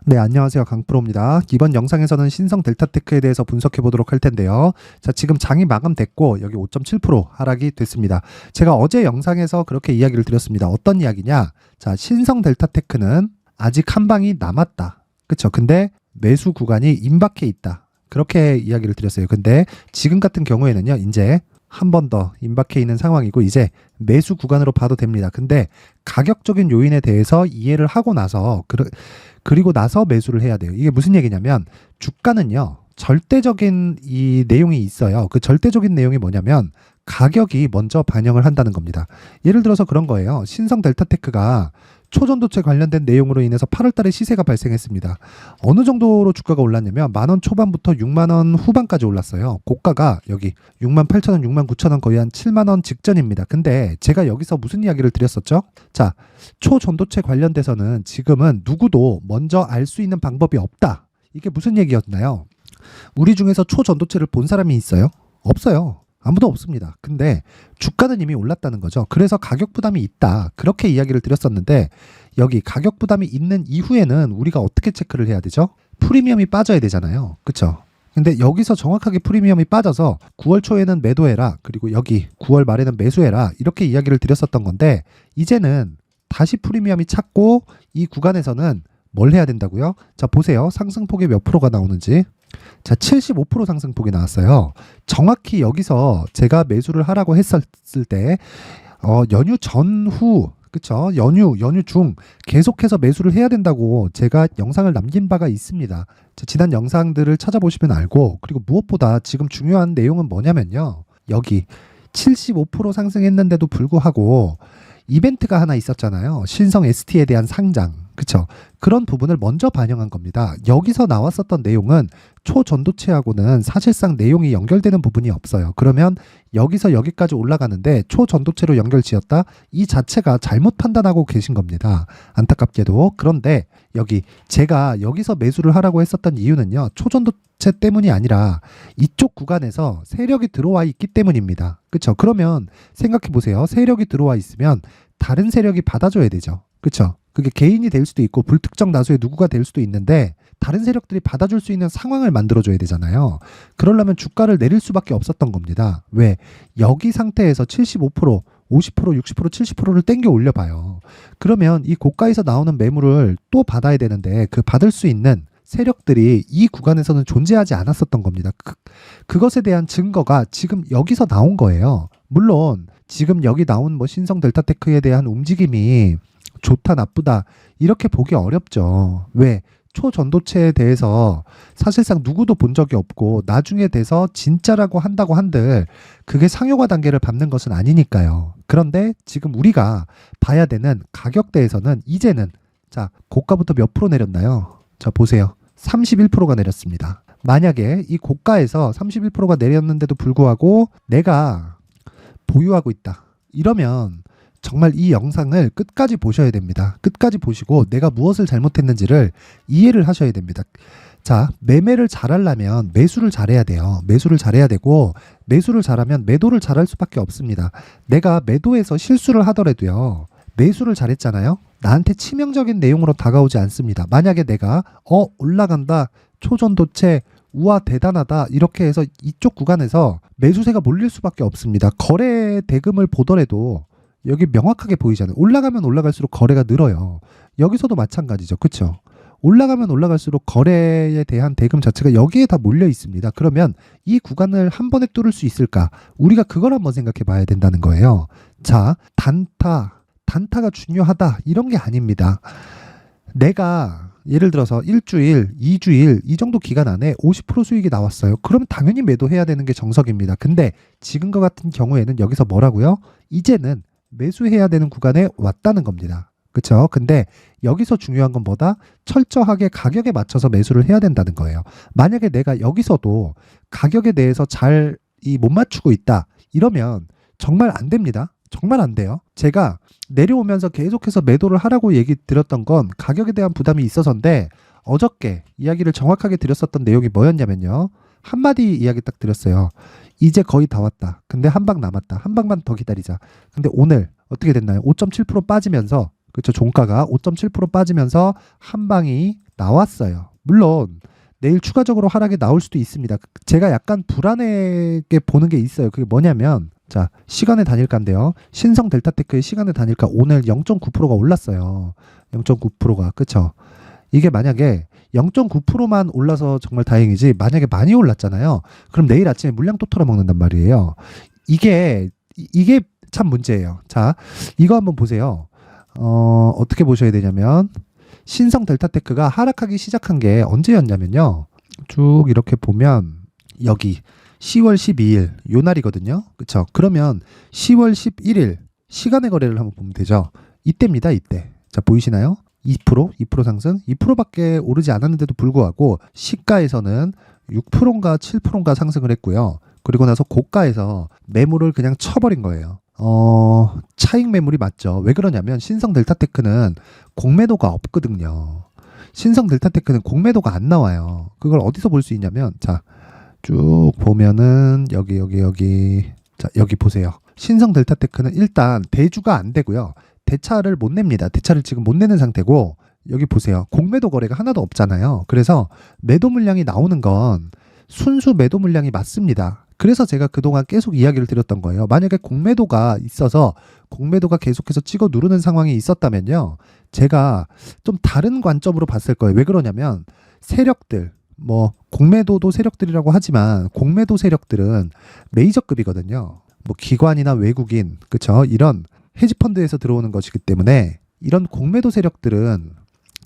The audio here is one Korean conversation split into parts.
네, 안녕하세요. 강프로입니다. 이번 영상에서는 신성 델타테크에 대해서 분석해 보도록 할 텐데요. 자, 지금 장이 마감됐고 여기 5.7% 하락이 됐습니다. 제가 어제 영상에서 그렇게 이야기를 드렸습니다. 어떤 이야기냐? 자, 신성 델타테크는 아직 한 방이 남았다. 그쵸? 근데 매수 구간이 임박해 있다. 그렇게 이야기를 드렸어요. 근데 지금 같은 경우에는요, 이제 한 번 더 임박해 있는 상황이고 이제 매수 구간으로 봐도 됩니다. 근데 가격적인 요인에 대해서 이해를 하고 나서 그리고 나서 매수를 해야 돼요. 이게 무슨 얘기냐면 주가는요, 절대적인 이 내용이 있어요. 그 절대적인 내용이 뭐냐면 가격이 먼저 반영을 한다는 겁니다. 예를 들어서 그런 거예요. 신성 델타테크가 초전도체 관련된 내용으로 인해서 8월 달에 시세가 발생했습니다. 어느 정도로 주가가 올랐냐면 10,000원 초반부터 60,000원 후반까지 올랐어요. 고가가 여기 68,000원, 69,000원 거의 한 70,000원 직전입니다. 근데 제가 여기서 무슨 이야기를 드렸었죠? 자, 초전도체 관련돼서는 지금은 누구도 먼저 알 수 있는 방법이 없다. 이게 무슨 얘기였나요? 우리 중에서 초전도체를 본 사람이 있어요? 없어요. 아무도 없습니다. 근데 주가는 이미 올랐다는 거죠. 그래서 가격 부담이 있다. 그렇게 이야기를 드렸었는데 여기 가격 부담이 있는 이후에는 우리가 어떻게 체크를 해야 되죠? 프리미엄이 빠져야 되잖아요. 그쵸? 근데 여기서 정확하게 프리미엄이 빠져서 9월 초에는 매도해라. 그리고 여기 9월 말에는 매수해라. 이렇게 이야기를 드렸었던 건데 이제는 다시 프리미엄이 찼고 이 구간에서는 뭘 해야 된다고요? 자, 보세요. 상승폭이 몇 프로가 나오는지. 자, 75% 상승폭이 나왔어요. 정확히 여기서 제가 매수를 하라고 했었을 때 연휴 전후, 그쵸? 연휴 중 계속해서 매수를 해야 된다고 제가 영상을 남긴 바가 있습니다. 자, 지난 영상들을 찾아보시면 알고, 그리고 무엇보다 지금 중요한 내용은 뭐냐면요. 여기 75% 상승했는데도 불구하고 이벤트가 하나 있었잖아요. 신성 ST에 대한 상장. 그쵸? 그런 부분을 먼저 반영한 겁니다. 여기서 나왔었던 내용은 초전도체하고는 사실상 내용이 연결되는 부분이 없어요. 그러면 여기서 여기까지 올라가는데 초전도체로 연결지었다? 이 자체가 잘못 판단하고 계신 겁니다. 안타깝게도. 그런데 여기 제가 여기서 매수를 하라고 했었던 이유는요. 초전도체 때문이 아니라 이쪽 구간에서 세력이 들어와 있기 때문입니다. 그쵸? 그러면 생각해 보세요. 세력이 들어와 있으면 다른 세력이 받아줘야 되죠. 그쵸? 그게 개인이 될 수도 있고 불특정 다수의 누구가 될 수도 있는데 다른 세력들이 받아줄 수 있는 상황을 만들어줘야 되잖아요. 그러려면 주가를 내릴 수밖에 없었던 겁니다. 왜? 여기 상태에서 75%, 50%, 60%, 70%를 땡겨 올려봐요. 그러면 이 고가에서 나오는 매물을 또 받아야 되는데 그 받을 수 있는 세력들이 이 구간에서는 존재하지 않았었던 겁니다. 그것에 대한 증거가 지금 여기서 나온 거예요. 물론 지금 여기 나온 뭐 신성 델타테크에 대한 움직임이 좋다 나쁘다 이렇게 보기 어렵죠. 왜? 초전도체에 대해서 사실상 누구도 본 적이 없고 나중에 돼서 진짜라고 한다고 한들 그게 상용화 단계를 밟는 것은 아니니까요. 그런데 지금 우리가 봐야 되는 가격대에서는 이제는 자, 고가부터 몇 프로 내렸나요? 자, 보세요. 31%가 내렸습니다. 만약에 이 고가에서 31%가 내렸는데도 불구하고 내가 보유하고 있다. 이러면 정말 이 영상을 끝까지 보셔야 됩니다. 끝까지 보시고 내가 무엇을 잘못했는지를 이해를 하셔야 됩니다. 자, 매매를 잘하려면 매수를 잘해야 돼요. 매수를 잘해야 되고 매수를 잘하면 매도를 잘할 수밖에 없습니다. 내가 매도에서 실수를 하더라도요. 매수를 잘했잖아요. 나한테 치명적인 내용으로 다가오지 않습니다. 만약에 내가 올라간다. 초전도체 우와 대단하다 이렇게 해서 이쪽 구간에서 매수세가 몰릴 수밖에 없습니다. 거래 대금을 보더라도 여기 명확하게 보이잖아요. 올라가면 올라갈수록 거래가 늘어요. 여기서도 마찬가지죠. 그쵸? 올라가면 올라갈수록 거래에 대한 대금 자체가 여기에 다 몰려 있습니다. 그러면 이 구간을 한 번에 뚫을 수 있을까? 우리가 그걸 한번 생각해 봐야 된다는 거예요. 자, 단타가 중요하다 이런 게 아닙니다. 내가 예를 들어서 일주일, 2주일 이 정도 기간 안에 50% 수익이 나왔어요. 그러면 당연히 매도해야 되는 게 정석입니다. 근데 지금과 같은 경우에는 여기서 뭐라고요? 이제는 매수해야 되는 구간에 왔다는 겁니다. 그쵸? 근데 여기서 중요한 건 뭐다? 철저하게 가격에 맞춰서 매수를 해야 된다는 거예요. 만약에 내가 여기서도 가격에 대해서 잘 못 맞추고 있다. 이러면 정말 안 됩니다. 정말 안 돼요. 제가 내려오면서 계속해서 매도를 하라고 얘기 드렸던 건 가격에 대한 부담이 있어서인데 어저께 이야기를 정확하게 드렸었던 내용이 뭐였냐면요. 한마디 이야기 딱 드렸어요. 이제 거의 다 왔다. 근데 한 방 남았다. 한 방만 더 기다리자. 근데 오늘 어떻게 됐나요? 5.7% 빠지면서 그렇죠. 종가가 5.7% 빠지면서 한 방이 나왔어요. 물론 내일 추가적으로 하락이 나올 수도 있습니다. 제가 약간 불안하게 보는 게 있어요. 그게 뭐냐면 자, 시간의 단일가인데요. 신성 델타테크의 시간의 단일가 오늘 0.9%가 올랐어요. 0.9%가. 그쵸? 이게 만약에 0.9%만 올라서 정말 다행이지 만약에 많이 올랐잖아요. 그럼 내일 아침에 물량 또 털어먹는단 말이에요. 이게 참 문제예요. 자, 이거 한번 보세요. 어떻게 보셔야 되냐면 신성 델타테크가 하락하기 시작한 게 언제였냐면요. 쭉 이렇게 보면 여기 10월 12일 요 날이거든요. 그쵸? 그러면 10월 11일 시간의 거래를 한번 보면 되죠. 이때입니다. 이때. 자, 보이시나요? 2% 상승? 2%밖에 오르지 않았는데도 불구하고 시가에서는 6%인가 7%인가 상승을 했고요. 그리고 나서 고가에서 매물을 그냥 쳐버린 거예요. 차익 매물이 맞죠. 왜 그러냐면 신성 델타테크는 공매도가 없거든요. 신성 델타테크는 공매도가 안 나와요. 그걸 어디서 볼 수 있냐면 자, 쭉 보면은 여기 자, 여기 보세요. 신성 델타테크는 일단 대주가 안 되고요. 대차를 못 냅니다. 대차를 지금 못 내는 상태고 여기 보세요. 공매도 거래가 하나도 없잖아요. 그래서 매도 물량이 나오는 건 순수 매도 물량이 맞습니다. 그래서 제가 그동안 계속 이야기를 드렸던 거예요. 만약에 공매도가 있어서 공매도가 계속해서 찍어 누르는 상황이 있었다면요. 제가 좀 다른 관점으로 봤을 거예요. 왜 그러냐면 세력들 뭐 공매도도 세력들이라고 하지만 공매도 세력들은 메이저급이거든요. 뭐 기관이나 외국인 그쵸? 이런 헤지펀드에서 들어오는 것이기 때문에 이런 공매도 세력들은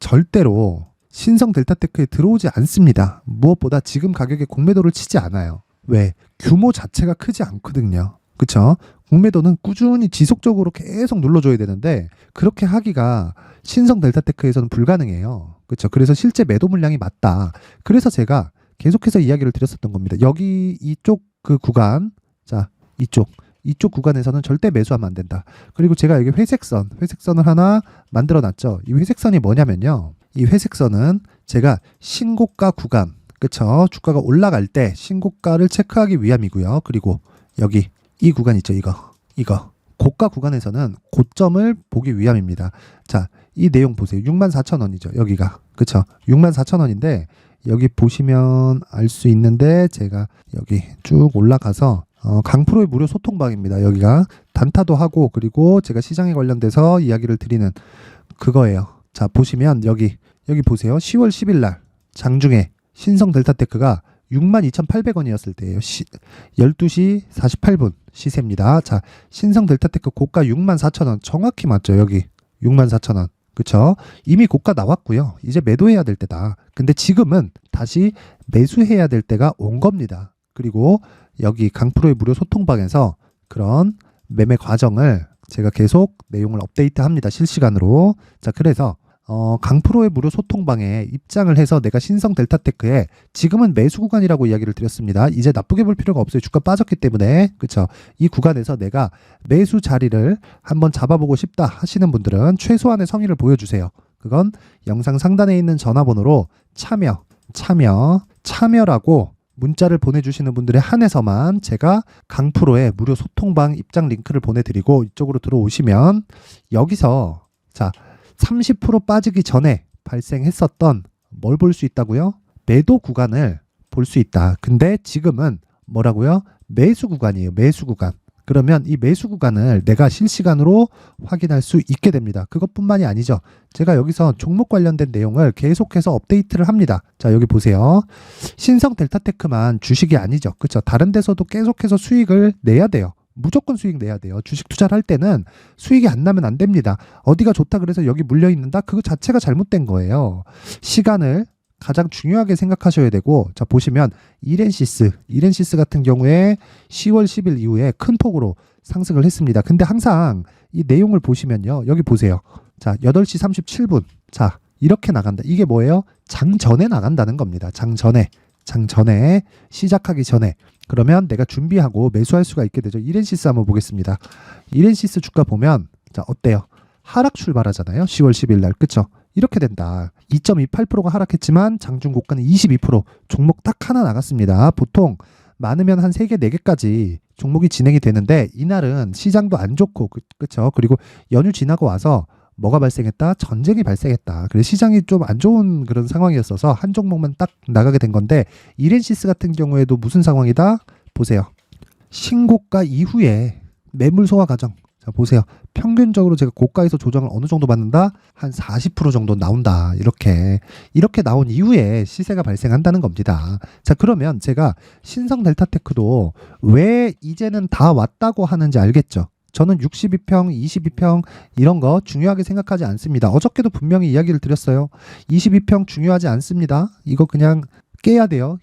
절대로 신성 델타테크에 들어오지 않습니다. 무엇보다 지금 가격에 공매도를 치지 않아요. 왜? 규모 자체가 크지 않거든요. 그쵸? 공매도는 꾸준히 지속적으로 계속 눌러줘야 되는데 그렇게 하기가 신성 델타테크에서는 불가능해요. 그쵸? 그래서 실제 매도 물량이 맞다. 그래서 제가 계속해서 이야기를 드렸었던 겁니다. 여기 이쪽 그 구간, 자, 이쪽 구간에서는 절대 매수하면 안 된다. 그리고 제가 여기 회색선을 하나 만들어 놨죠. 이 회색선이 뭐냐면요. 이 회색선은 제가 신고가 구간, 그쵸? 주가가 올라갈 때 신고가를 체크하기 위함이고요. 그리고 여기 이 구간 있죠. 이거. 고가 구간에서는 고점을 보기 위함입니다. 자, 이 내용 보세요. 64,000원이죠. 여기가. 그쵸? 64,000원인데 여기 보시면 알 수 있는데 제가 여기 쭉 올라가서 강프로의 무료 소통방입니다. 여기가 단타도 하고 그리고 제가 시장에 관련돼서 이야기를 드리는 그거예요. 자, 보시면 여기 보세요. 10월 10일 날 장중에 신성 델타테크가 62,800원이었을 때예요. 12시 48분 시세입니다. 자, 신성 델타테크 고가 64,000원 정확히 맞죠? 여기 64,000원. 그쵸? 이미 고가 나왔고요. 이제 매도해야 될 때다. 근데 지금은 다시 매수해야 될 때가 온 겁니다. 그리고 여기 강프로의 무료 소통방에서 그런 매매 과정을 제가 계속 내용을 업데이트합니다. 실시간으로. 자, 그래서 강프로의 무료 소통방에 입장을 해서 내가 신성 델타테크에 지금은 매수 구간이라고 이야기를 드렸습니다. 이제 나쁘게 볼 필요가 없어요. 주가 빠졌기 때문에. 그쵸? 이 구간에서 내가 매수 자리를 한번 잡아보고 싶다 하시는 분들은 최소한의 성의를 보여주세요. 그건 영상 상단에 있는 전화번호로 참여라고 문자를 보내주시는 분들에 한해서만 제가 강프로의 무료 소통방 입장 링크를 보내드리고 이쪽으로 들어오시면 여기서 자 30% 빠지기 전에 발생했었던 뭘 볼 수 있다고요? 매도 구간을 볼 수 있다. 근데 지금은 뭐라고요? 매수 구간이에요. 매수 구간. 그러면 이 매수 구간을 내가 실시간으로 확인할 수 있게 됩니다. 그것뿐만이 아니죠. 제가 여기서 종목 관련된 내용을 계속해서 업데이트를 합니다. 자, 여기 보세요. 신성 델타테크만 주식이 아니죠. 그렇죠? 다른 데서도 계속해서 수익을 내야 돼요. 무조건 수익 내야 돼요. 주식 투자를 할 때는 수익이 안 나면 안 됩니다. 어디가 좋다 그래서 여기 물려 있는다? 그거 자체가 잘못된 거예요. 시간을 가장 중요하게 생각하셔야 되고, 자, 보시면 이렌시스 같은 경우에 10월 10일 이후에 큰 폭으로 상승을 했습니다. 근데 항상 이 내용을 보시면요. 여기 보세요. 자, 8시 37분. 자, 이렇게 나간다. 이게 뭐예요? 장 전에 나간다는 겁니다. 장 전에 시작하기 전에. 그러면 내가 준비하고 매수할 수가 있게 되죠. 이렌시스 한번 보겠습니다. 이렌시스 주가 보면 자, 어때요? 하락 출발하잖아요. 10월 10일 날. 그쵸? 이렇게 된다. 2.28%가 하락했지만 장중 고가는 22%. 종목 딱 하나 나갔습니다. 보통 많으면 한 3개, 4개까지 종목이 진행이 되는데 이날은 시장도 안 좋고 그쵸? 그리고 연휴 지나고 와서 뭐가 발생했다? 전쟁이 발생했다. 그래서 시장이 좀 안 좋은 그런 상황이었어서 한 종목만 딱 나가게 된 건데 이렌시스 같은 경우에도 무슨 상황이다? 보세요. 신고가 이후에 매물 소화 과정. 자, 보세요. 평균적으로 제가 고가에서 조정을 어느 정도 받는다? 한 40% 정도 나온다. 이렇게 나온 이후에 시세가 발생한다는 겁니다. 자, 그러면 제가 신성 델타테크도 왜 이제는 다 왔다고 하는지 알겠죠? 저는 62평, 22평 이런 거 중요하게 생각하지 않습니다. 어저께도 분명히 이야기를 드렸어요. 22평 중요하지 않습니다. 이거 그냥 깨야 돼요.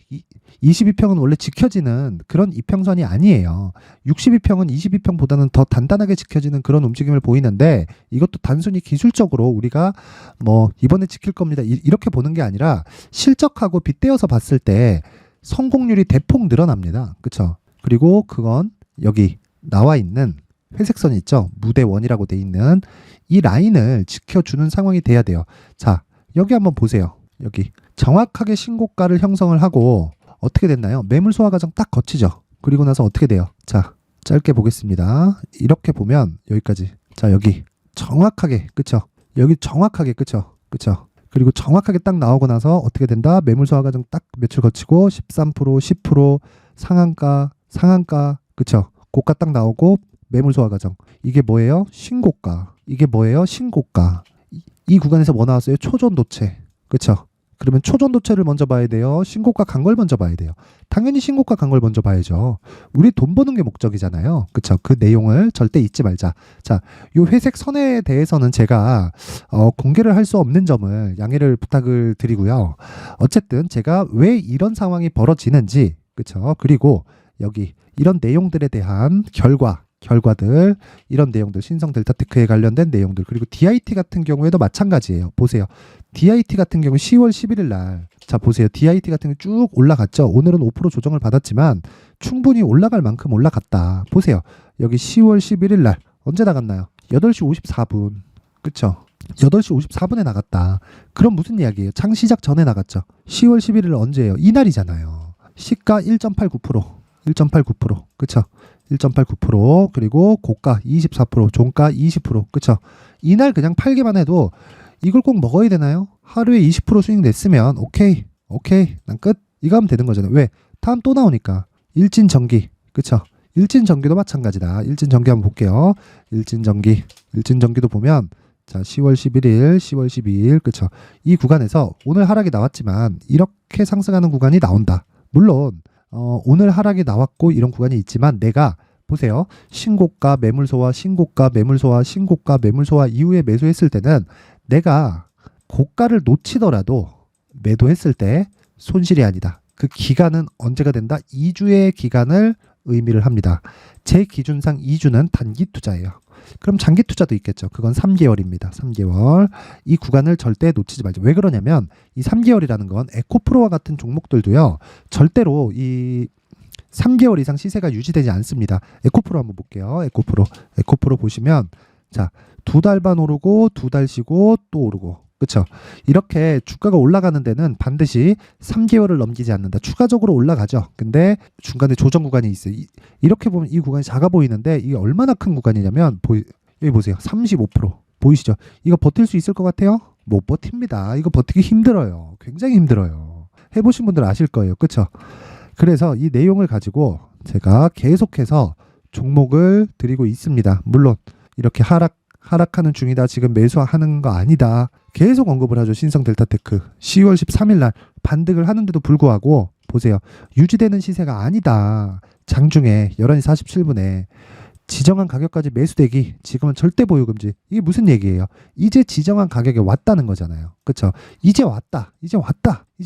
22평은 원래 지켜지는 그런 이평선이 아니에요. 62평은 22평보다는 더 단단하게 지켜지는 그런 움직임을 보이는데 이것도 단순히 기술적으로 우리가 뭐 이번에 지킬 겁니다. 이렇게 보는 게 아니라 실적하고 빗대어서 봤을 때 성공률이 대폭 늘어납니다. 그렇죠? 그리고 그건 여기 나와 있는 회색선이 있죠. 무대원이라고 돼 있는 이 라인을 지켜주는 상황이 돼야 돼요. 자, 여기 한번 보세요. 여기 정확하게 신고가를 형성을 하고 어떻게 됐나요? 매물 소화 과정 딱 거치죠. 그리고 나서 어떻게 돼요? 자, 짧게 보겠습니다. 이렇게 보면 여기까지. 자, 여기 정확하게 그쵸? 여기 정확하게 그쵸? 그리고 정확하게 딱 나오고 나서 어떻게 된다? 매물 소화 과정 딱 며칠 거치고 13%, 10% 상한가 그쵸? 고가 딱 나오고 매물 소화 과정. 이게 뭐예요? 신고가. 이게 뭐예요? 신고가. 이 구간에서 뭐 나왔어요? 초전도체. 그쵸? 그러면 초전도체를 먼저 봐야 돼요. 신고가 간 걸 먼저 봐야 돼요. 당연히 신고가 간 걸 먼저 봐야죠. 우리 돈 버는 게 목적이잖아요. 그쵸? 그 내용을 절대 잊지 말자. 자, 요 회색 선에 대해서는 제가 공개를 할 수 없는 점을 양해를 부탁을 드리고요. 어쨌든 제가 왜 이런 상황이 벌어지는지, 그쵸? 그리고 여기 이런 내용들에 대한 결과들 이런 내용들 신성 델타테크에 관련된 내용들 그리고 DIT 같은 경우에도 마찬가지예요. 보세요. DIT 같은 경우 10월 11일 날 자 보세요. DIT 같은 경우 쭉 올라갔죠. 오늘은 5% 조정을 받았지만 충분히 올라갈 만큼 올라갔다. 보세요. 여기 10월 11일 날 언제 나갔나요? 8시 54분. 그쵸? 8시 54분에 나갔다. 그럼 무슨 이야기예요? 장 시작 전에 나갔죠. 10월 11일 언제예요? 이날이잖아요. 시가 1.89%. 1.89%. 그쵸? 1.89% 그리고 고가 24% 종가 20% 그쵸? 이날 그냥 팔기만 해도 이걸 꼭 먹어야 되나요? 하루에 20% 수익 냈으면 오케이 난 끝 이거 하면 되는 거잖아요. 왜? 다음 또 나오니까 일진전기 그쵸? 일진전기도 마찬가지다. 일진전기 한번 볼게요. 일진전기도 보면 자 10월 11일 10월 12일 그쵸? 이 구간에서 오늘 하락이 나왔지만 이렇게 상승하는 구간이 나온다. 물론 오늘 하락이 나왔고 이런 구간이 있지만 내가 보세요. 신고가 매물 소화 이후에 매수했을 때는 내가 고가를 놓치더라도 매도했을 때 손실이 아니다. 그 기간은 언제가 된다? 2주의 기간을 의미를 합니다. 제 기준상 2주는 단기 투자예요. 그럼 장기 투자도 있겠죠. 그건 3개월입니다. 3개월. 이 구간을 절대 놓치지 말죠. 왜 그러냐면 이 3개월이라는 건 에코프로와 같은 종목들도요. 절대로 이 3개월 이상 시세가 유지되지 않습니다. 에코프로 한번 볼게요. 에코프로 보시면 자, 2달 반 오르고 2달 쉬고 또 오르고 그렇죠? 이렇게 주가가 올라가는 데는 반드시 3개월을 넘기지 않는다. 추가적으로 올라가죠. 근데 중간에 조정 구간이 있어요. 이렇게 보면 이 구간이 작아 보이는데 이게 얼마나 큰 구간이냐면 여기 보세요. 35% 보이시죠? 이거 버틸 수 있을 것 같아요? 못 버팁니다. 이거 버티기 힘들어요. 굉장히 힘들어요. 해보신 분들 아실 거예요. 그렇죠? 그래서 이 내용을 가지고 제가 계속해서 종목을 드리고 있습니다. 물론 이렇게 하락하는 중이다. 지금 매수하는 거 아니다. 계속 언급을 하죠. 신성 델타테크. 10월 13일 날 반등을 하는데도 불구하고 보세요. 유지되는 시세가 아니다. 장중에 11시 47분에 지정한 가격까지 매수되기 지금은 절대 보유 금지. 이게 무슨 얘기예요? 이제 지정한 가격에 왔다는 거잖아요. 그쵸? 이제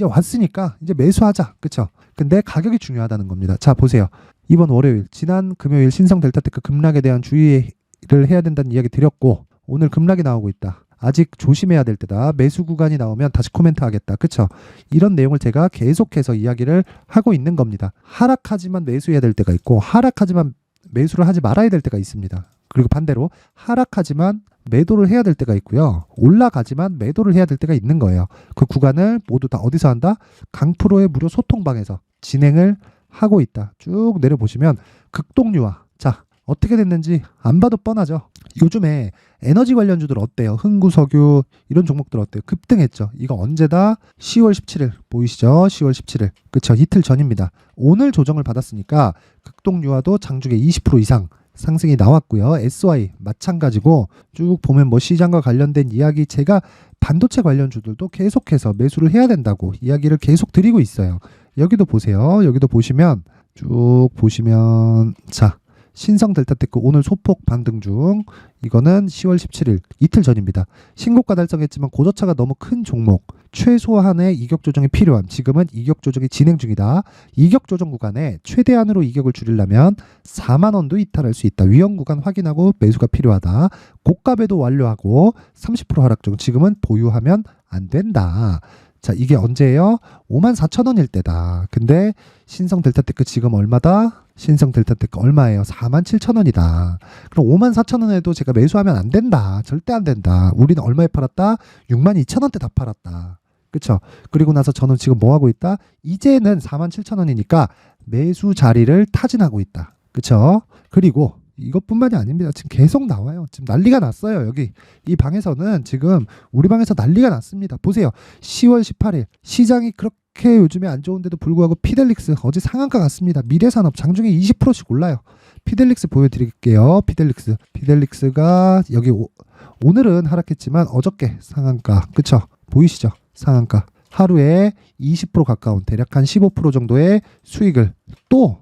왔으니까 이제 매수하자. 그쵸? 근데 가격이 중요하다는 겁니다. 자 보세요. 이번 월요일 지난 금요일 신성 델타테크 급락에 대한 주의를 해야 된다는 이야기 드렸고 오늘 급락이 나오고 있다. 아직 조심해야 될 때다. 매수 구간이 나오면 다시 코멘트 하겠다. 그쵸? 이런 내용을 제가 계속해서 이야기를 하고 있는 겁니다. 하락하지만 매수해야 될 때가 있고 하락하지만 매수를 하지 말아야 될 때가 있습니다. 그리고 반대로 하락하지만 매도를 해야 될 때가 있고요. 올라가지만 매도를 해야 될 때가 있는 거예요. 그 구간을 모두 다 어디서 한다? 강프로의 무료 소통방에서 진행을 하고 있다. 쭉 내려보시면 극동유화. 자, 어떻게 됐는지 안 봐도 뻔하죠. 요즘에 에너지 관련주들 어때요? 흥구석유 이런 종목들 어때요? 급등했죠. 이거 언제다? 10월 17일 보이시죠? 10월 17일. 그쵸? 이틀 전입니다. 오늘 조정을 받았으니까 극동유화도 장중에 20% 이상 상승이 나왔고요. SY 마찬가지고 쭉 보면 뭐 시장과 관련된 이야기 제가 반도체 관련주들도 계속해서 매수를 해야 된다고 이야기를 계속 드리고 있어요. 여기도 보세요. 여기도 보시면 쭉 보시면 자 신성 델타테크 오늘 소폭 반등 중 이거는 10월 17일 이틀 전입니다. 신고가 달성했지만 고저차가 너무 큰 종목 최소한의 이격 조정이 필요한 지금은 이격 조정이 진행 중이다. 이격 조정 구간에 최대한으로 이격을 줄이려면 4만 원도 이탈할 수 있다. 위험 구간 확인하고 매수가 필요하다. 고가 배도 완료하고 30% 하락 중 지금은 보유하면 안 된다. 자 이게 언제예요? 54,000원일 때다. 근데 신성 델타테크 지금 얼마다? 신성 델타테크 얼마예요? 47,000원이다. 그럼 54,000원에도 제가 매수하면 안 된다. 절대 안 된다. 우리는 얼마에 팔았다? 62,000원대 다 팔았다. 그쵸? 그리고 나서 저는 지금 뭐 하고 있다? 이제는 47,000원이니까 매수 자리를 타진하고 있다. 그쵸? 그리고 이것뿐만이 아닙니다. 지금 계속 나와요. 지금 난리가 났어요. 여기 이 방에서는 지금 우리 방에서 난리가 났습니다. 보세요. 10월 18일 시장이 그렇게 요즘에 안 좋은데도 불구하고 피델릭스 어제 상한가 갔습니다. 미래산업 장중에 20%씩 올라요. 피델릭스 보여드릴게요. 피델릭스가 여기 오늘은 하락했지만 어저께 상한가 그쵸? 보이시죠? 상한가 하루에 20% 가까운 대략 한 15% 정도의 수익을 또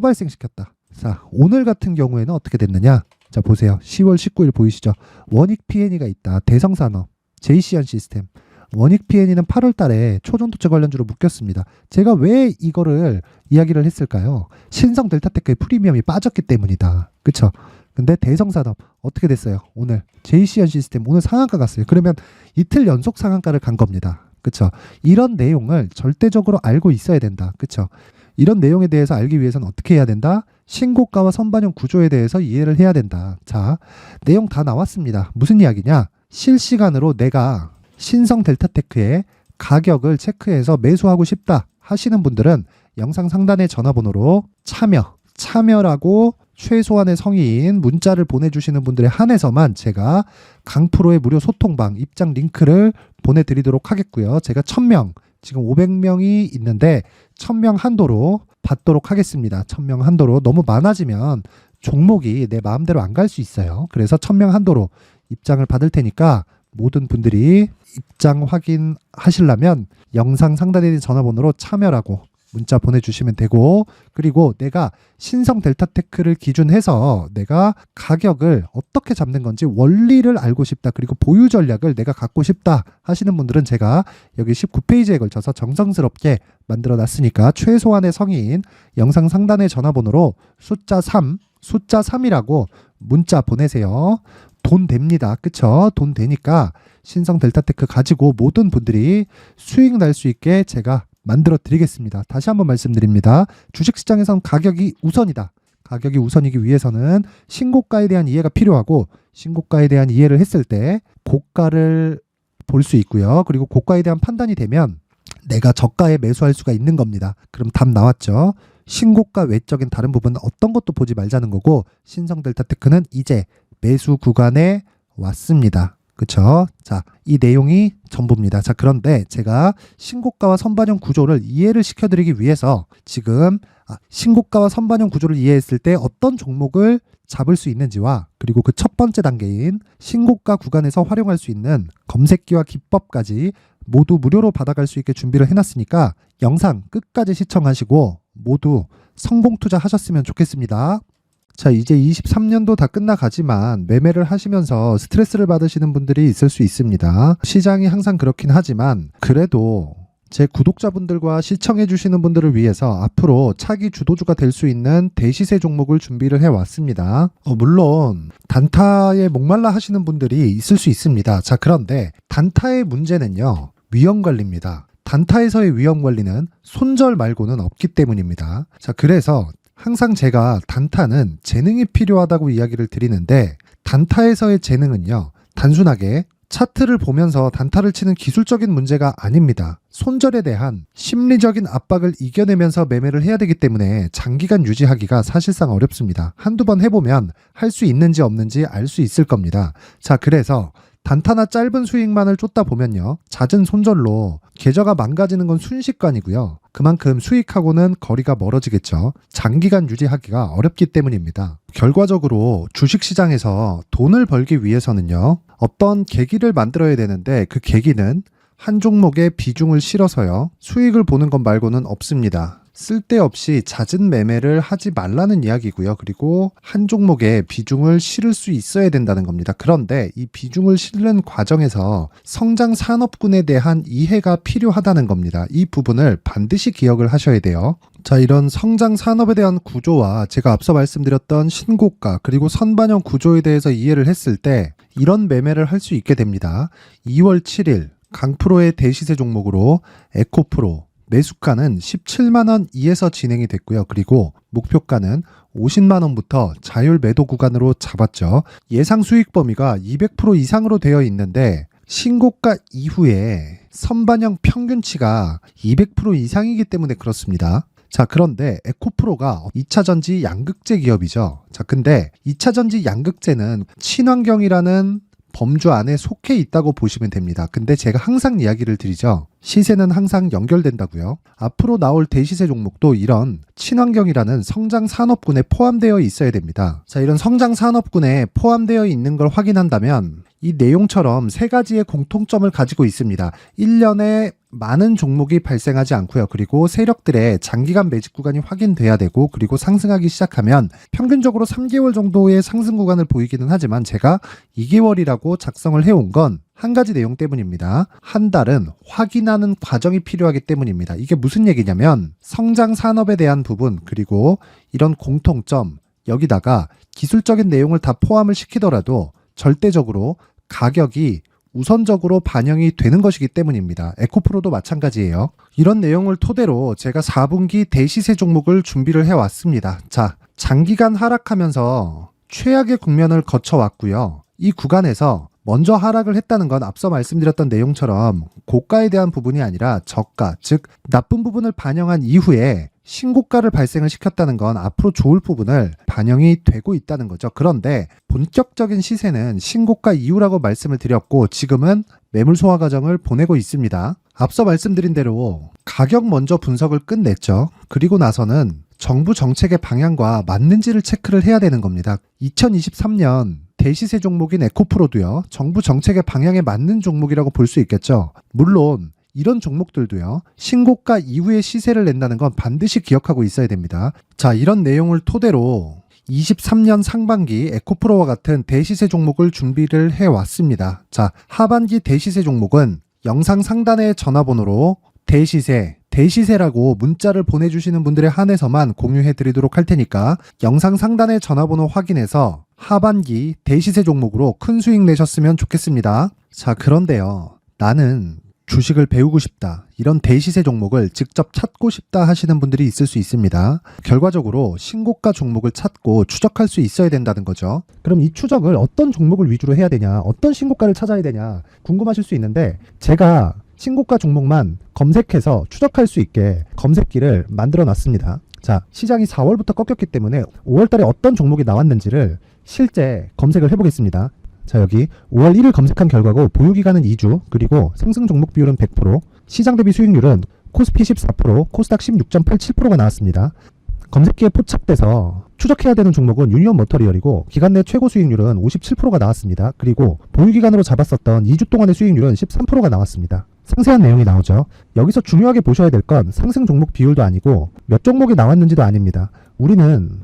발생시켰다. 자, 오늘 같은 경우에는 어떻게 됐느냐? 자, 보세요. 10월 19일 보이시죠? 원익 P&E가 있다. 대성산업, JC한 시스템. 원익 P&E는 8월 달에 초전도체 관련주로 묶였습니다. 제가 왜 이거를 이야기를 했을까요? 신성 델타테크의 프리미엄이 빠졌기 때문이다. 그쵸? 근데 대성산업 어떻게 됐어요? 오늘 JC한 시스템 오늘 상한가 갔어요. 그러면 이틀 연속 상한가를 간 겁니다. 그쵸? 이런 내용을 절대적으로 알고 있어야 된다. 그쵸? 이런 내용에 대해서 알기 위해서는 어떻게 해야 된다? 신고가와 선반영 구조에 대해서 이해를 해야 된다. 자, 내용 다 나왔습니다. 무슨 이야기냐? 실시간으로 내가 신성 델타테크의 가격을 체크해서 매수하고 싶다 하시는 분들은 영상 상단의 전화번호로 참여라고 최소한의 성의인 문자를 보내주시는 분들에 한해서만 제가 강프로의 무료 소통방 입장 링크를 보내드리도록 하겠고요. 제가 1000명 지금 500명이 있는데 1000명 한도로 받도록 하겠습니다. 1000명 한도로 너무 많아지면 종목이 내 마음대로 안 갈 수 있어요. 그래서 1000명 한도로 입장을 받을 테니까 모든 분들이 입장 확인하시려면 영상 상단에 있는 전화번호로 참여라고 문자 보내주시면 되고 그리고 내가 신성 델타테크를 기준해서 내가 가격을 어떻게 잡는 건지 원리를 알고 싶다. 그리고 보유 전략을 내가 갖고 싶다 하시는 분들은 제가 여기 19페이지에 걸쳐서 정성스럽게 만들어 놨으니까 최소한의 성인 영상 상단의 전화번호로 숫자 3이라고 문자 보내세요. 돈 됩니다. 그쵸? 돈 되니까 신성 델타테크 가지고 모든 분들이 수익 날 수 있게 제가 만들어 드리겠습니다. 다시 한번 말씀드립니다. 주식시장에선 가격이 우선이다. 가격이 우선이기 위해서는 신고가에 대한 이해가 필요하고 신고가에 대한 이해를 했을 때 고가를 볼 수 있고요. 그리고 고가에 대한 판단이 되면 내가 저가에 매수할 수가 있는 겁니다. 그럼 답 나왔죠. 신고가 외적인 다른 부분은 어떤 것도 보지 말자는 거고 신성 델타테크는 이제 매수 구간에 왔습니다. 그쵸? 자, 이 내용이 전부입니다. 자, 그런데 제가 신고가와 선반영 구조를 이해를 시켜드리기 위해서 지금 신고가와 선반영 구조를 이해했을 때 어떤 종목을 잡을 수 있는지와 그리고 그 첫 번째 단계인 신고가 구간에서 활용할 수 있는 검색기와 기법까지 모두 무료로 받아갈 수 있게 준비를 해놨으니까 영상 끝까지 시청하시고 모두 성공 투자하셨으면 좋겠습니다. 자, 이제 23년도 다 끝나가지만 매매를 하시면서 스트레스를 받으시는 분들이 있을 수 있습니다. 시장이 항상 그렇긴 하지만 그래도 제 구독자분들과 시청해 주시는 분들을 위해서 앞으로 차기 주도주가 될 수 있는 대시세 종목을 준비를 해왔습니다. 물론 단타에 목말라 하시는 분들이 있을 수 있습니다. 자, 그런데 단타의 문제는요. 위험관리입니다. 단타에서의 위험관리는 손절 말고는 없기 때문입니다. 자, 그래서 항상 제가 단타는 재능이 필요하다고 이야기를 드리는데 단타에서의 재능은요. 단순하게 차트를 보면서 단타를 치는 기술적인 문제가 아닙니다. 손절에 대한 심리적인 압박을 이겨내면서 매매를 해야 되기 때문에 장기간 유지하기가 사실상 어렵습니다. 한두 번 해보면 할 수 있는지 없는지 알 수 있을 겁니다. 자, 그래서 단타나 짧은 수익만을 쫓다 보면요, 잦은 손절로 계좌가 망가지는 건 순식간이고요. 그만큼 수익하고는 거리가 멀어지겠죠. 장기간 유지하기가 어렵기 때문입니다. 결과적으로 주식시장에서 돈을 벌기 위해서는요, 어떤 계기를 만들어야 되는데 그 계기는 한 종목에 비중을 실어서요, 수익을 보는 것 말고는 없습니다. 쓸데없이 잦은 매매를 하지 말라는 이야기고요. 그리고 한 종목에 비중을 실을 수 있어야 된다는 겁니다. 그런데 이 비중을 실는 과정에서 성장 산업군에 대한 이해가 필요하다는 겁니다. 이 부분을 반드시 기억을 하셔야 돼요. 자, 이런 성장 산업에 대한 구조와 제가 앞서 말씀드렸던 신고가 그리고 선반영 구조에 대해서 이해를 했을 때 이런 매매를 할 수 있게 됩니다. 2월 7일 강프로의 대시세 종목으로 에코프로 매수가는 17만원 이에서 진행이 됐고요. 그리고 목표가는 50만원부터 자율 매도 구간으로 잡았죠. 예상 수익 범위가 200% 이상으로 되어 있는데 신고가 이후에 선반영 평균치가 200% 이상이기 때문에 그렇습니다. 자, 그런데 에코프로가 2차전지 양극재 기업이죠. 자, 근데 2차전지 양극재는 친환경이라는 범주 안에 속해 있다고 보시면 됩니다. 근데 제가 항상 이야기를 드리죠. 시세는 항상 연결된다고요. 앞으로 나올 대시세 종목도 이런 친환경이라는 성장 산업군에 포함되어 있어야 됩니다. 자, 이런 성장 산업군에 포함되어 있는 걸 확인한다면 이 내용처럼 세 가지의 공통점을 가지고 있습니다. 1년에 많은 종목이 발생하지 않고요. 그리고 세력들의 장기간 매집 구간이 확인돼야 되고, 그리고 상승하기 시작하면 평균적으로 3개월 정도의 상승 구간을 보이기는 하지만 제가 2개월이라고 작성을 해온 건 한 가지 내용 때문입니다. 한 달은 확인하는 과정이 필요하기 때문입니다. 이게 무슨 얘기냐면 성장 산업에 대한 부분, 그리고 이런 공통점, 여기다가 기술적인 내용을 다 포함을 시키더라도 절대적으로 가격이 우선적으로 반영이 되는 것이기 때문입니다. 에코프로도 마찬가지예요. 이런 내용을 토대로 제가 4분기 대시세 종목을 준비를 해왔습니다. 자, 장기간 하락하면서 최악의 국면을 거쳐왔고요. 이 구간에서 먼저 하락을 했다는 건 앞서 말씀드렸던 내용처럼 고가에 대한 부분이 아니라 저가, 즉 나쁜 부분을 반영한 이후에 신고가를 발생을 시켰다는 건 앞으로 좋을 부분을 반영이 되고 있다는 거죠. 그런데 본격적인 시세는 신고가 이후라고 말씀을 드렸고 지금은 매물 소화 과정을 보내고 있습니다. 앞서 말씀드린 대로 가격 먼저 분석을 끝냈죠. 그리고 나서는 정부 정책의 방향과 맞는지를 체크를 해야 되는 겁니다. 2023년 대시세 종목인 에코프로도요, 정부 정책의 방향에 맞는 종목이라고 볼 수 있겠죠. 물론 이런 종목들도요, 신고가 이후에 시세를 낸다는 건 반드시 기억하고 있어야 됩니다. 자, 이런 내용을 토대로 23년 상반기 에코프로와 같은 대시세 종목을 준비를 해왔습니다. 자, 하반기 대시세 종목은 영상 상단의 전화번호로 대시세라고 문자를 보내주시는 분들에 한해서만 공유해 드리도록 할 테니까 영상 상단의 전화번호 확인해서 하반기 대시세 종목으로 큰 수익 내셨으면 좋겠습니다. 자, 그런데요, 나는 주식을 배우고 싶다, 이런 대시세 종목을 직접 찾고 싶다 하시는 분들이 있을 수 있습니다. 결과적으로 신고가 종목을 찾고 추적할 수 있어야 된다는 거죠. 그럼 이 추적을 어떤 종목을 위주로 해야 되냐, 어떤 신고가를 찾아야 되냐 궁금하실 수 있는데 제가 신고가 종목만 검색해서 추적할 수 있게 검색기를 만들어 놨습니다. 자, 시장이 4월부터 꺾였기 때문에 5월 달에 어떤 종목이 나왔는지를 실제 검색을 해보겠습니다. 자, 여기 5월 1일 검색한 결과고 보유기간은 2주, 그리고 상승 종목 비율은 100%, 시장 대비 수익률은 코스피 14%, 코스닥 16.87%가 나왔습니다. 검색기에 포착돼서 추적해야 되는 종목은 유니온 머터리얼이고 기간 내 최고 수익률은 57%가 나왔습니다. 그리고 보유기간으로 잡았었던 2주 동안의 수익률은 13%가 나왔습니다. 상세한 내용이 나오죠. 여기서 중요하게 보셔야 될 건 상승 종목 비율도 아니고 몇 종목이 나왔는지도 아닙니다. 우리는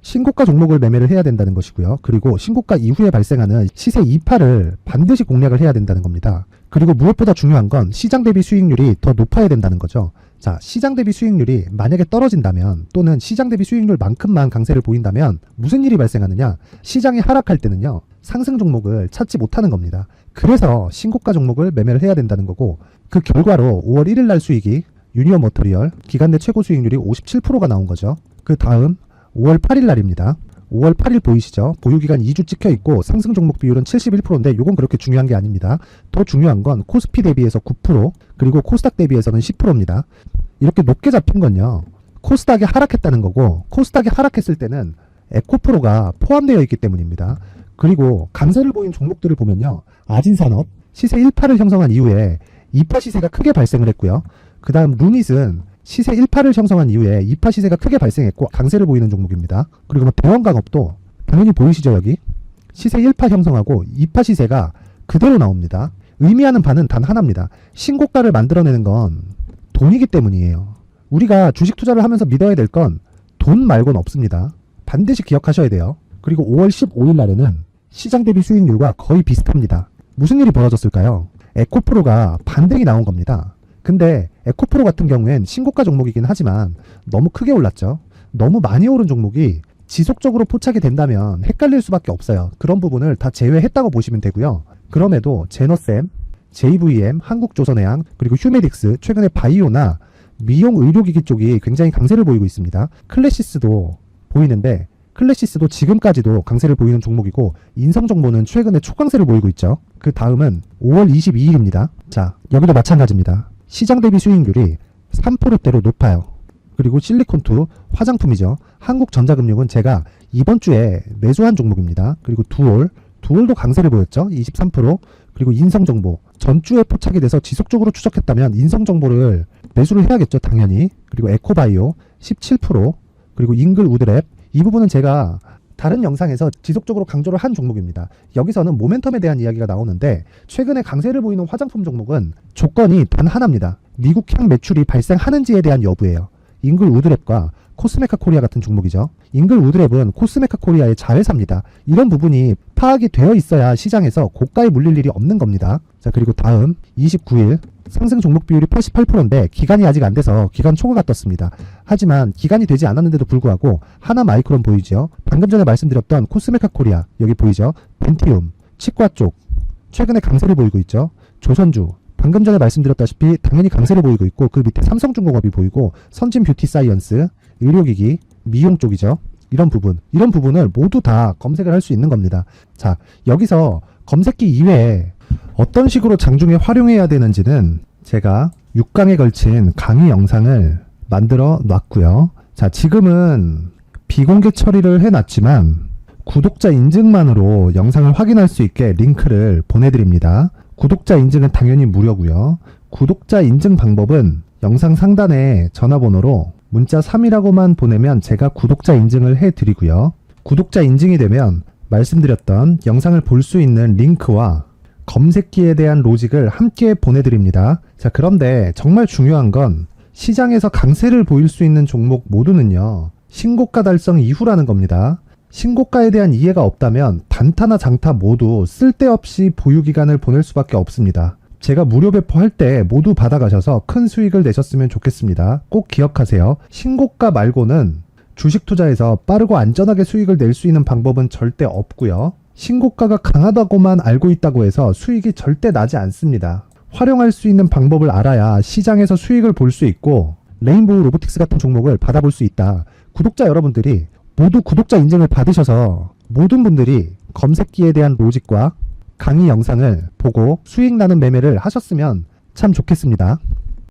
신고가 종목을 매매를 해야 된다는 것이고요. 그리고 신고가 이후에 발생하는 시세 이파를 반드시 공략을 해야 된다는 겁니다. 그리고 무엇보다 중요한 건 시장 대비 수익률이 더 높아야 된다는 거죠. 자, 시장 대비 수익률이 만약에 떨어진다면, 또는 시장 대비 수익률만큼만 강세를 보인다면 무슨 일이 발생하느냐? 시장이 하락할 때는요, 상승 종목을 찾지 못하는 겁니다. 그래서 신고가 종목을 매매를 해야 된다는 거고, 그 결과로 5월 1일 날 수익이 유니온 머터리얼 기간 내 최고 수익률이 57%가 나온 거죠. 그 다음 5월 8일 날입니다. 5월 8일 보이시죠? 보유기간 2주 찍혀 있고 상승 종목 비율은 71%인데 이건 그렇게 중요한 게 아닙니다. 더 중요한 건 코스피 대비해서 9% 그리고 코스닥 대비해서는 10%입니다. 이렇게 높게 잡힌 건요. 코스닥이 하락했다는 거고 코스닥이 하락했을 때는 에코프로가 포함되어 있기 때문입니다. 그리고 강세를 보인 종목들을 보면요. 아진산업 시세 1파를 형성한 이후에 2파 시세가 크게 발생을 했고요. 그 다음 루닛은 시세 1파를 형성한 이후에 2파 시세가 크게 발생했고 강세를 보이는 종목입니다. 그리고 뭐 대원강업도 당연히 보이시죠 여기? 시세 1파 형성하고 2파 시세가 그대로 나옵니다. 의미하는 바는 단 하나입니다. 신고가를 만들어내는 건 돈이기 때문이에요. 우리가 주식 투자를 하면서 믿어야 될 건 돈 말고는 없습니다. 반드시 기억하셔야 돼요. 그리고 5월 15일 날에는 시장 대비 수익률과 거의 비슷합니다. 무슨 일이 벌어졌을까요? 에코프로가 반등이 나온 겁니다. 근데 에코프로 같은 경우엔 신고가 종목이긴 하지만 너무 크게 올랐죠. 너무 많이 오른 종목이 지속적으로 포착이 된다면 헷갈릴 수밖에 없어요. 그런 부분을 다 제외했다고 보시면 되고요. 그럼에도 제너셈, JVM, 한국조선해양, 그리고 휴메딕스, 최근에 바이오나 미용 의료기기 쪽이 굉장히 강세를 보이고 있습니다. 클래시스도 보이는데 클래시스도 지금까지도 강세를 보이는 종목이고 인성정보는 최근에 초강세를 보이고 있죠. 그 다음은 5월 22일입니다. 자, 여기도 마찬가지입니다. 시장 대비 수익률이 3%대로 높아요. 그리고 실리콘2 화장품이죠. 한국전자금융은 제가 이번 주에 매수한 종목입니다. 그리고 두올도 강세를 보였죠. 23%. 그리고 인성정보 전주에 포착이 돼서 지속적으로 추적했다면 인성정보를 매수를 해야겠죠. 당연히. 그리고 에코바이오 17%. 그리고 잉글우드랩 이 부분은 제가 다른 영상에서 지속적으로 강조를 한 종목입니다. 여기서는 모멘텀에 대한 이야기가 나오는데 최근에 강세를 보이는 화장품 종목은 조건이 단 하나입니다. 미국향 매출이 발생하는지에 대한 여부예요. 잉글우드랩과 코스메카 코리아 같은 종목이죠. 잉글우드랩은 코스메카 코리아의 자회사입니다. 이런 부분이 파악이 되어 있어야 시장에서 고가에 물릴 일이 없는 겁니다. 자, 그리고 다음 29일 상승 종목 비율이 88%인데 기간이 아직 안 돼서 기간 초과가 떴습니다. 하지만 기간이 되지 않았는데도 불구하고 하나마이크론 보이죠. 방금 전에 말씀드렸던 코스메카 코리아 여기 보이죠. 벤티움, 치과 쪽 최근에 강세를 보이고 있죠. 조선주 방금 전에 말씀드렸다시피 당연히 강세를 보이고 있고 그 밑에 삼성중공업이 보이고 선진 뷰티 사이언스, 의료기기, 미용 쪽이죠. 이런 부분을 모두 다 검색을 할 수 있는 겁니다. 자, 여기서 검색기 이외에 어떤 식으로 장중에 활용해야 되는지는 제가 6강에 걸친 강의 영상을 만들어 놨고요. 자, 지금은 비공개 처리를 해놨지만 구독자 인증만으로 영상을 확인할 수 있게 링크를 보내드립니다. 구독자 인증은 당연히 무료고요. 구독자 인증 방법은 영상 상단에 전화번호로 문자 3이라고만 보내면 제가 구독자 인증을 해드리고요. 구독자 인증이 되면 말씀드렸던 영상을 볼 수 있는 링크와 검색기에 대한 로직을 함께 보내드립니다. 자, 그런데 정말 중요한 건 시장에서 강세를 보일 수 있는 종목 모두는요. 신고가 달성 이후라는 겁니다. 신고가에 대한 이해가 없다면 단타나 장타 모두 쓸데없이 보유기간을 보낼 수밖에 없습니다. 제가 무료 배포할 때 모두 받아가셔서 큰 수익을 내셨으면 좋겠습니다. 꼭 기억하세요. 신고가 말고는 주식 투자에서 빠르고 안전하게 수익을 낼 수 있는 방법은 절대 없고요. 신고가가 강하다고만 알고 있다고 해서 수익이 절대 나지 않습니다. 활용할 수 있는 방법을 알아야 시장에서 수익을 볼 수 있고 레인보우 로보틱스 같은 종목을 받아볼 수 있다. 구독자 여러분들이 모두 구독자 인증을 받으셔서 모든 분들이 검색기에 대한 로직과 강의 영상을 보고 수익 나는 매매를 하셨으면 참 좋겠습니다.